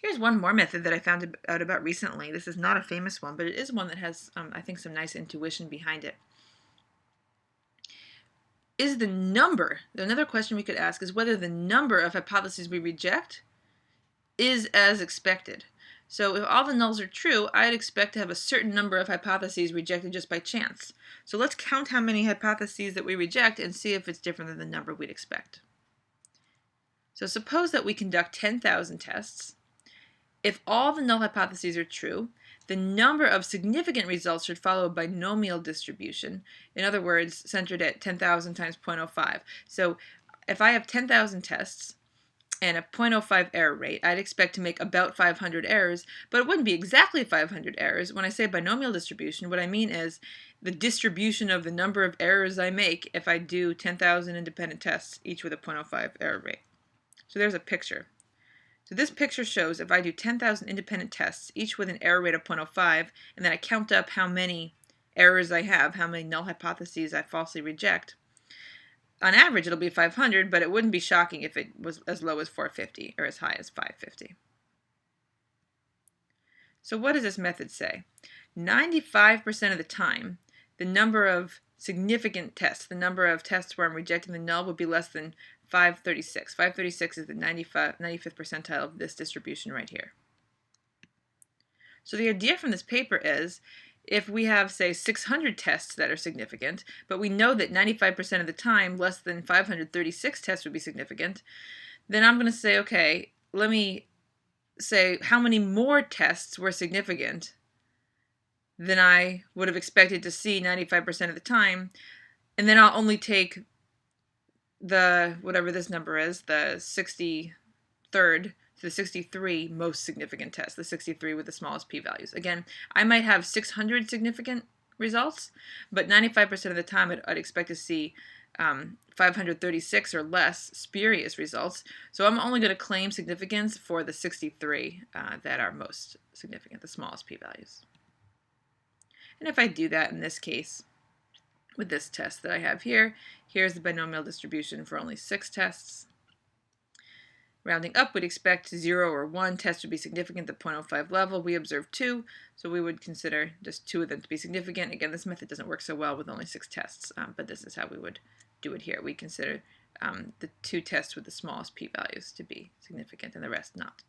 Here's one more method that I found out about recently. This is not a famous one, but it is one that has, I think, some nice intuition behind it. Is the number, another question we could ask is whether the number of hypotheses we reject is as expected. So if all the nulls are true, I'd expect to have a certain number of hypotheses rejected just by chance. So let's count how many hypotheses that we reject and see if it's different than the number we'd expect. So suppose that we conduct 10,000 tests. If all the null hypotheses are true, the number of significant results should follow a binomial distribution. In other words, centered at 10,000 times 0.05. So if I have 10,000 tests and a 0.05 error rate, I'd expect to make about 500 errors, but it wouldn't be exactly 500 errors. When I say binomial distribution, what I mean is the distribution of the number of errors I make if I do 10,000 independent tests, each with a 0.05 error rate. So there's a picture. So this picture shows if I do 10,000 independent tests, each with an error rate of 0.05, and then I count up how many errors I have, how many null hypotheses I falsely reject. On average, it'll be 500, but it wouldn't be shocking if it was as low as 450 or as high as 550. So what does this method say? 95% of the time, the number of significant tests, the number of tests where I'm rejecting the null, would be less than 536. 536 is the 95th percentile of this distribution right here. So the idea from this paper is if we have, say, 600 tests that are significant, but we know that 95% of the time less than 536 tests would be significant, then I'm going to say, okay, let me say how many more tests were significant than I would have expected to see 95% of the time, and then I'll only take the, whatever this number is, the 63rd to the 63 most significant tests, the 63 with the smallest p-values. Again, I might have 600 significant results, but 95% of the time I'd expect to see 536 or less spurious results. So I'm only going to claim significance for the 63 that are most significant, the smallest p-values. And if I do that in this case, with this test that I have here, here's the binomial distribution for only 6 tests. Rounding up, we'd expect 0 or 1 test would be significant at the 0.05 level. We observed 2, so we would consider just 2 of them to be significant. Again, this method doesn't work so well with only 6 tests, but this is how we would do it here. We consider the 2 tests with the smallest p-values to be significant and the rest not.